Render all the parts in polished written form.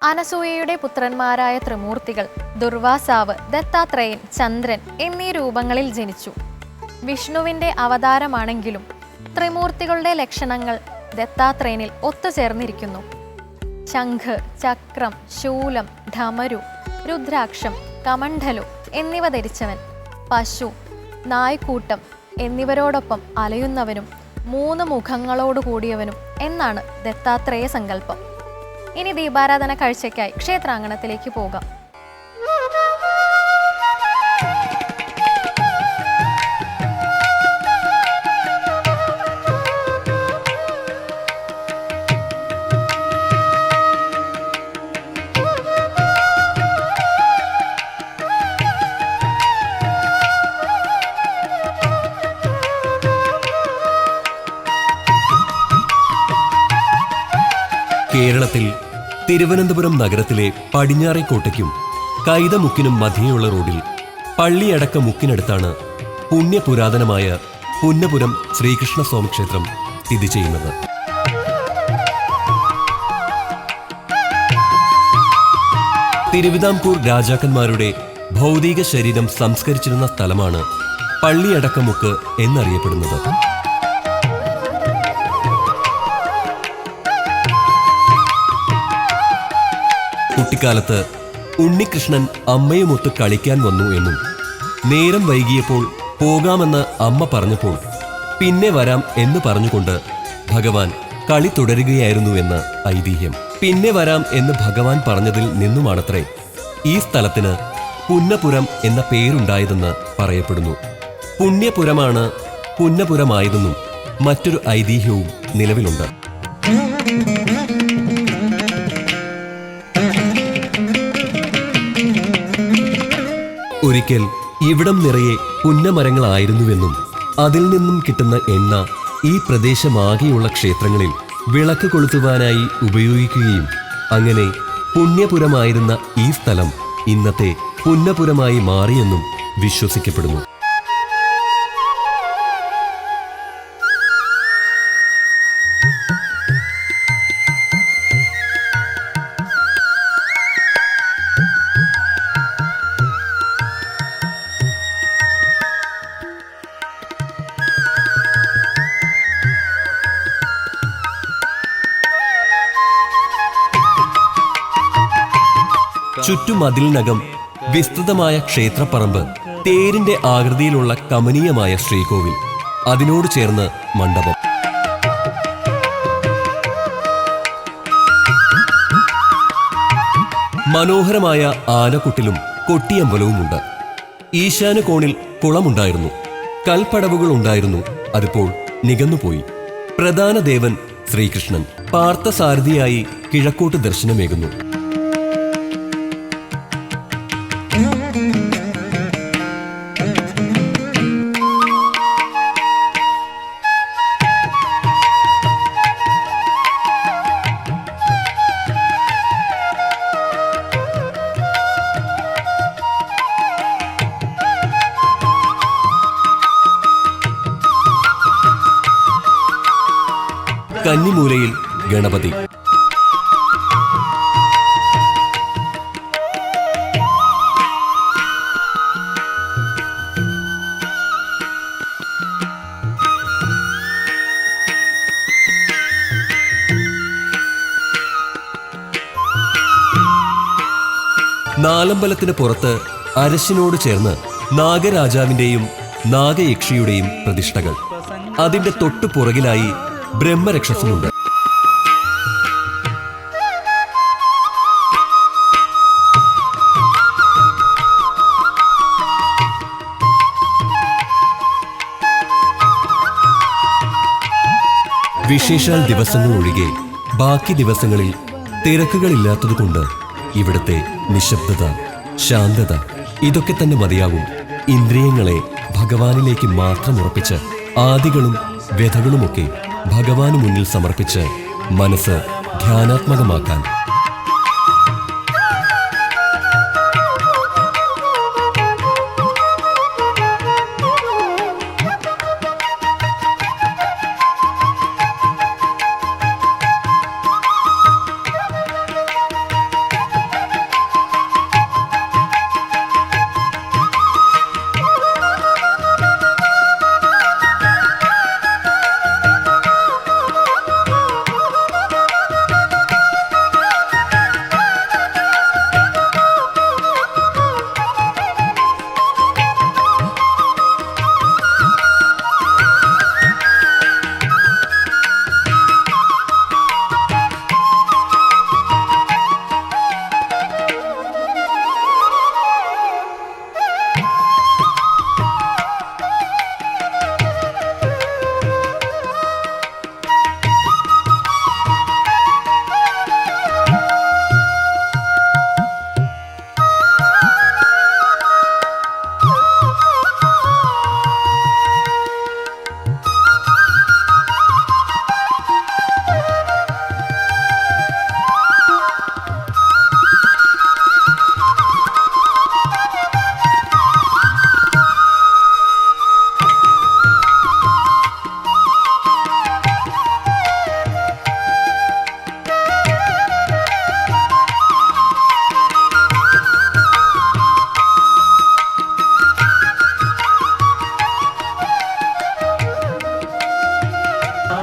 അനസൂയയുടെ പുത്രന്മാരായ ത്രിമൂർത്തികൾ ദുർവാസാവ്, ദത്താത്രേയൻ, ചന്ദ്രൻ എന്നീ രൂപങ്ങളിൽ ജനിച്ചു. വിഷ്ണുവിൻ്റെ അവതാരമാണെങ്കിലും ത്രിമൂർത്തികളുടെ ലക്ഷണങ്ങൾ ദത്താത്രേയനിൽ ഒത്തുചേർന്നിരിക്കുന്നു. ശംഖ്, ചക്രം, ശൂലം, ധമരു, രുദ്രാക്ഷം, കമണ്ഡലു എന്നിവ ധരിച്ചവൻ, പശു, നായ്ക്കൂട്ടം എന്നിവരോടൊപ്പം അലയുന്നവനും 3 മുഖങ്ങളോടുകൂടിയവനും എന്നാണ് ദത്താത്രേയ സങ്കല്പം. ഇനി ദീപാരാധന കാഴ്ചയ്ക്കായി ക്ഷേത്രാങ്കണത്തിലേക്ക് പോകാം. കേരളത്തിൽ തിരുവനന്തപുരം നഗരത്തിലെ പടിഞ്ഞാറേക്കോട്ടയ്ക്കും കൈതമുക്കിനും മധ്യേയുള്ള റോഡിൽ പള്ളിയടക്ക മുക്കിനടുത്താണ് പുണ്യപുരാതനമായ പുന്നപുരം ശ്രീകൃഷ്ണസ്വാമി ക്ഷേത്രം സ്ഥിതി ചെയ്യുന്നത്. തിരുവിതാംകൂർ രാജാക്കന്മാരുടെ ഭൗതിക ശരീരം സംസ്കരിച്ചിരുന്ന സ്ഥലമാണ് പള്ളിയടക്കമുക്ക് എന്നറിയപ്പെടുന്നത്. കുട്ടിക്കാലത്ത് ഉണ്ണികൃഷ്ണൻ അമ്മയുമൊത്ത് കളിക്കാൻ വന്നു എന്നും നേരം വൈകിയപ്പോൾ പോകാമെന്ന് അമ്മ പറഞ്ഞപ്പോൾ പിന്നെ വരാം എന്ന് പറഞ്ഞുകൊണ്ട് ഭഗവാൻ കളി തുടരുകയായിരുന്നുവെന്ന് ഐതിഹ്യം. പിന്നെ വരാം എന്ന് ഭഗവാൻ പറഞ്ഞതിൽ നിന്നുമാണത്രേ ഈ സ്ഥലത്തിന് പുന്നപുരം എന്ന പേരുണ്ടായതെന്ന് പറയപ്പെടുന്നു. പുണ്യപുരമാണ് പുന്നപുരമായതെന്നും മറ്റൊരു ഐതിഹ്യവും നിലവിലുണ്ട്. ഒരിക്കൽ ഇവിടം നിറയെ പുന്നമരങ്ങളായിരുന്നുവെന്നും അതിൽ നിന്നും കിട്ടുന്ന എണ്ണ ഈ പ്രദേശമാകെയുള്ള ക്ഷേത്രങ്ങളിൽ വിളക്ക് കൊളുത്തുവാനായി ഉപയോഗിക്കുകയും അങ്ങനെ പുണ്യപുരമായിരുന്ന ഈ സ്ഥലം ഇന്നത്തെ പുന്നപുരമായി മാറിയെന്നും വിശ്വസിക്കപ്പെടുന്നു. ചുറ്റുമതിലിനകം വിസ്തൃതമായ ക്ഷേത്രപ്പറമ്പ്, തേരിന്റെ ആകൃതിയിലുള്ള കമനീയമായ ശ്രീകോവിൽ, അതിനോട് ചേർന്ന് മണ്ഡപം. മനോഹരമായ ആനക്കുട്ടിലും കൊട്ടിയമ്പലവുമുണ്ട്. ഈശാന കോണിൽ കുളമുണ്ടായിരുന്നു, കൽപ്പടവുകൾ ഉണ്ടായിരുന്നു, അതിപ്പോൾ നികന്നുപോയി. പ്രധാന ദേവൻ ശ്രീകൃഷ്ണൻ പാർത്ഥസാരഥിയായി കിഴക്കോട്ട് ദർശനമേകുന്നു. കന്നിമൂലയിൽ ഗണപതി. നാലമ്പലത്തിന് പുറത്ത് അരശിനോട് ചേർന്ന് നാഗരാജാവിന്റെയും നാഗയക്ഷിയുടെയും പ്രതിഷ്ഠകൾ. അതിന്റെ തൊട്ടു പുറകിലായി ബ്രഹ്മരക്ഷസുമുണ്ട്. വിശേഷാൽ ദിവസങ്ങൾ ഒഴികെ ബാക്കി ദിവസങ്ങളിൽ തിരക്കുകളില്ലാത്തതുകൊണ്ട് ഇവിടുത്തെ നിശബ്ദത, ശാന്തത ഇതൊക്കെ തന്നെ മതിയാകും ഇന്ദ്രിയങ്ങളെ ഭഗവാനിലേക്ക് മാത്രം ഉറപ്പിച്ച് ആദികളും വ്യഥകളുമൊക്കെ ഭഗവാന് മുന്നിൽ സമർപ്പിച്ച് മനസ്സ് ധ്യാനാത്മകമാക്കാൻ.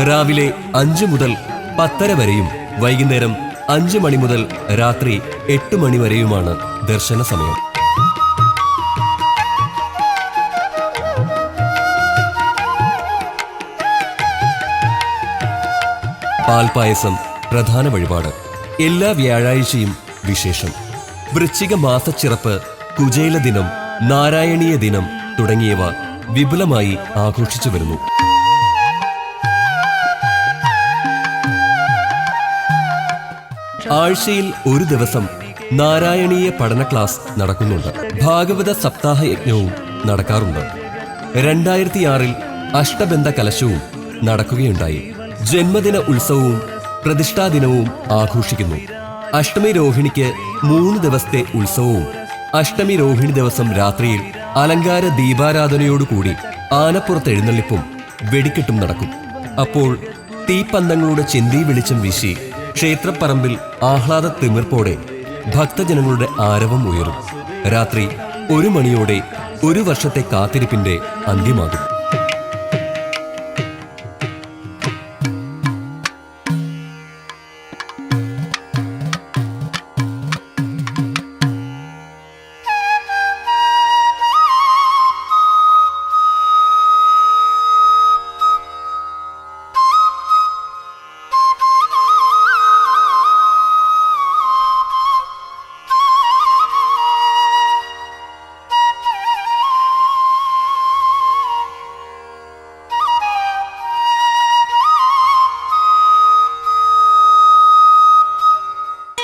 രാവിലെ 5 മുതൽ 10:30 വരെയും വൈകുന്നേരം 5 മണി മുതൽ രാത്രി 8 മണി വരെയുമാണ് ദർശന സമയം. പാൽപായസം പ്രധാന വഴിപാട്. എല്ലാ വ്യാഴാഴ്ചയും വിശേഷം. വൃശ്ചിക മാസച്ചിറപ്പ്, കുചേല ദിനം, നാരായണീയ ദിനം തുടങ്ങിയവ വിപുലമായി ആഘോഷിച്ചു വരുന്നു. ആഴ്ചയിൽ ഒരു ദിവസം നാരായണീയ പഠന ക്ലാസ് നടക്കുന്നുണ്ട്. ഭാഗവത സപ്താഹ യജ്ഞവും നടക്കാറുണ്ട്. 2006 അഷ്ടബന്ധ കലശവും നടക്കുകയുണ്ടായി. ജന്മദിന ഉത്സവവും പ്രതിഷ്ഠാദിനവും ആഘോഷിക്കുന്നു. അഷ്ടമി രോഹിണിക്ക് 3 ദിവസത്തെ ഉത്സവവും അഷ്ടമി രോഹിണി ദിവസം രാത്രിയിൽ അലങ്കാര ദീപാരാധനയോടുകൂടി ആനപ്പുറത്ത് എഴുന്നള്ളിപ്പും വെടിക്കെട്ടും നടക്കും. അപ്പോൾ തീപ്പന്തങ്ങളുടെ ചെന്തി വെളിച്ചം വീശി ക്ഷേത്രപ്പറമ്പിൽ ആഹ്ലാദ തിമിർപ്പോടെ ഭക്തജനങ്ങളുടെ ആരവം ഉയരും. രാത്രി 1 മണിയോടെ 1 വർഷത്തെ കാത്തിരിപ്പിന്റെ അന്ത്യമാകും.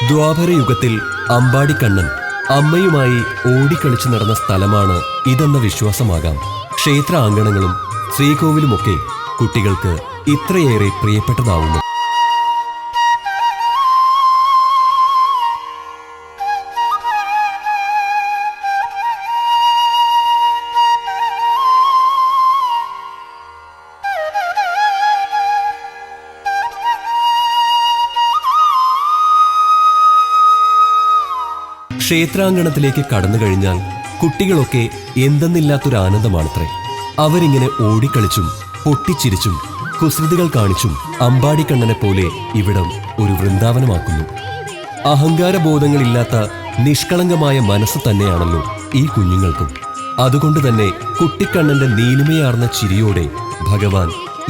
ദ്വാപരയുഗത്തിൽ അമ്പാടിക്കണ്ണൻ അമ്മയുമായി ഓടിക്കളിച്ചു നടന്ന സ്ഥലമാണ് ഇതെന്ന വിശ്വാസമാകാം ക്ഷേത്ര അങ്കണങ്ങളും ശ്രീകോവിലുമൊക്കെ കുട്ടികൾക്ക് ഇത്രയേറെ പ്രിയപ്പെട്ടതാവുന്നു. ക്ഷേത്രാങ്കണത്തിലേക്ക് കടന്നു കഴിഞ്ഞാൽ കുട്ടികളൊക്കെ എന്തെന്നില്ലാത്തൊരു ആനന്ദമാണത്രേ. അവരിങ്ങനെ ഓടിക്കളിച്ചും പൊട്ടിച്ചിരിച്ചും കുസൃതികൾ കാണിച്ചും അമ്പാടിക്കണ്ണനെ പോലെ ഇവിടം ഒരു വൃന്ദാവനമാക്കുന്നു. അഹങ്കാരബോധങ്ങളില്ലാത്ത നിഷ്കളങ്കമായ മനസ്സ് തന്നെയാണല്ലോ ഈ കുഞ്ഞുങ്ങൾക്കും. അതുകൊണ്ട് തന്നെ കുട്ടിക്കണ്ണന്റെ നീലിമയാർന്ന ചിരിയോടെ ഭഗവാൻ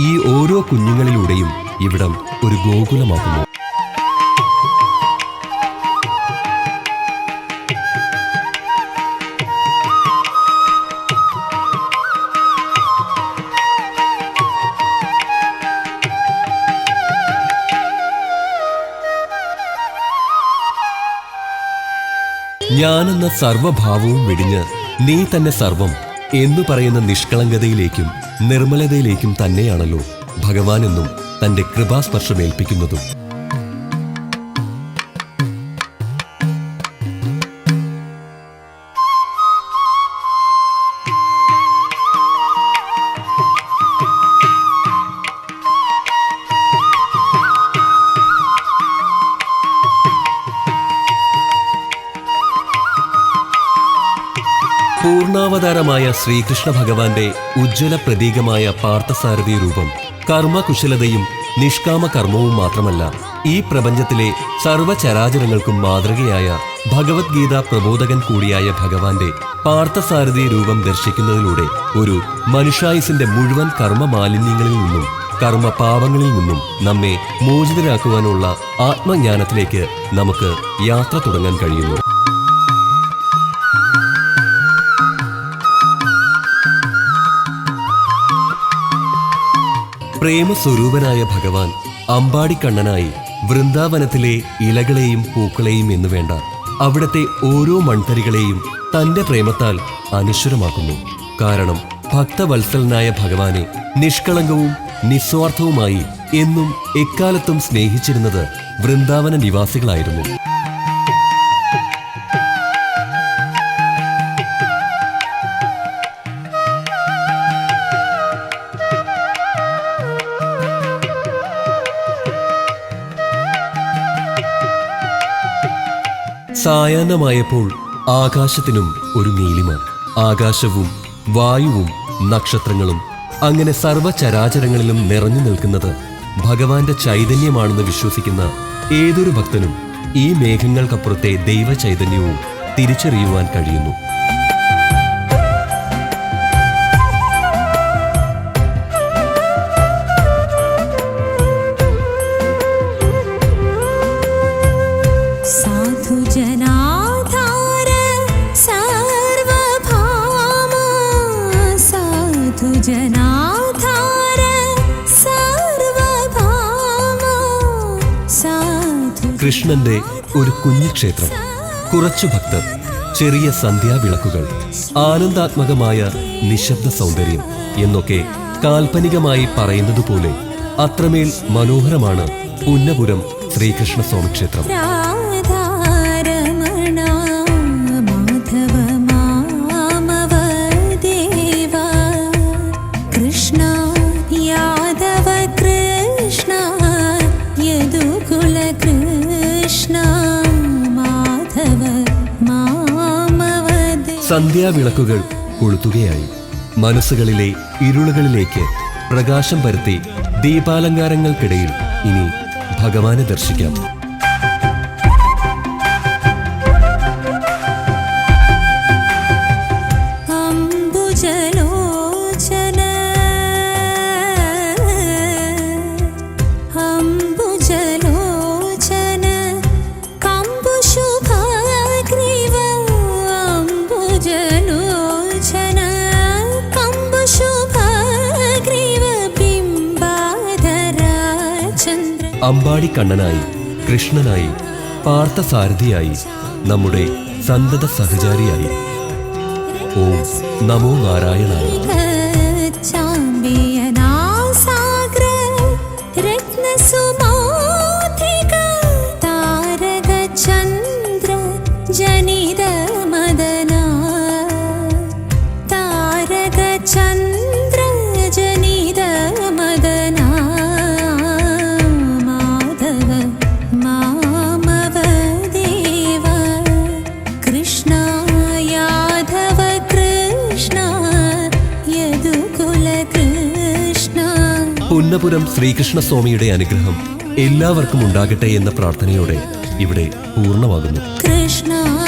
ഈ ഓരോ കുഞ്ഞുങ്ങളിലൂടെയും ഇവിടം ഒരു ഗോകുലമാക്കുന്നു. ഞാനെന്ന സർവഭാവവും വെടിഞ്ഞ് നീ തന്നെ സർവം എന്നു പറയുന്ന നിഷ്കളങ്കതയിലേക്കും നിർമ്മലതയിലേക്കും തന്നെയാണല്ലോ ഭഗവാൻ എന്നും തന്റെ കൃപാസ്പർശമേൽപ്പിക്കുന്നതും. പൂർണ്ണാവതാരമായ ശ്രീകൃഷ്ണ ഭഗവാന്റെ ഉജ്ജ്വല പ്രതീകമായ പാർത്ഥസാരഥി രൂപം കർമ്മകുശലതയും നിഷ്കാമ കർമ്മവും മാത്രമല്ല, ഈ പ്രപഞ്ചത്തിലെ സർവചരാചരങ്ങൾക്കും മാതൃകയായ ഭഗവത്ഗീത പ്രബോധകൻ കൂടിയായ ഭഗവാന്റെ പാർത്ഥസാരഥി രൂപം ദർശിക്കുന്നതിലൂടെ ഒരു മനുഷ്യായുസിന്റെ മുഴുവൻ കർമ്മമാലിന്യങ്ങളിൽ നിന്നും കർമ്മപാപങ്ങളിൽ നിന്നും നമ്മെ മോചിതരാക്കുവാനുള്ള ആത്മജ്ഞാനത്തിലേക്ക് നമുക്ക് യാത്ര തുടങ്ങാൻ കഴിയുന്നു. പ്രേമസ്വരൂപനായ ഭഗവാൻ അമ്പാടിക്കണ്ണനായി വൃന്ദാവനത്തിലെ ഇലകളെയും പൂക്കളെയും എന്നു വേണ്ട അവിടത്തെ ഓരോ മൺതരികളെയും തന്റെ പ്രേമത്താൽ അനശ്വരമാക്കുന്നു. കാരണം ഭക്തവത്സലനായ ഭഗവാനെ നിഷ്കളങ്കവും നിസ്വാർത്ഥവുമായി എന്നും എക്കാലത്തും സ്നേഹിച്ചിരുന്നത് വൃന്ദാവന നിവാസികളായിരുന്നു. സായാഹ്നമായപ്പോൾ ആകാശത്തിനും ഒരു നീലിമ. ആകാശവും വായുവും നക്ഷത്രങ്ങളും അങ്ങനെ സർവചരാചരങ്ങളിലും നിറഞ്ഞു നിൽക്കുന്നത് ഭഗവാന്റെ ചൈതന്യമാണെന്ന് വിശ്വസിക്കുന്ന ഏതൊരു ഭക്തനും ഈ മേഘങ്ങൾക്കപ്പുറത്തെ ദൈവ ചൈതന്യവും തിരിച്ചറിയുവാൻ കഴിയുന്നു. കൃഷ്ണന്റെ ഒരു കുഞ്ഞു ക്ഷേത്രം, കുറച്ചു ഭക്തർ, ചെറിയ സന്ധ്യാവിളക്കുകൾ, ആനന്ദാത്മകമായ നിശബ്ദ സൗന്ദര്യം എന്നൊക്കെ കാൽപ്പനികമായി പറയുന്നതുപോലെ അത്രമേൽ മനോഹരമാണ് പുന്നപുരം ശ്രീകൃഷ്ണസ്വാമി ക്ഷേത്രം. സന്ധ്യാവിളക്കുകൾ കൊളുത്തുകയായി. മനസ്സുകളിലെ ഇരുളുകളിലേക്ക് പ്രകാശം പരത്തി ദീപാലങ്കാരങ്ങൾക്കിടയിൽ ഇനി ഭഗവാനെ ദർശിക്കാം. അമ്പാടി കണ്ണനായി, കൃഷ്ണനായി, പാർത്ഥസാരഥിയായി, നമ്മുടെ സന്തത സഹചാരിയായി. ഓം നമോ നാരായണായ. പുന്നപുരം ശ്രീകൃഷ്ണസ്വാമിയുടെ അനുഗ്രഹം എല്ലാവർക്കും ഉണ്ടാകട്ടെ എന്ന പ്രാർത്ഥനയോടെ ഇവിടെ പൂർണ്ണമാകുന്നു. കൃഷ്ണ.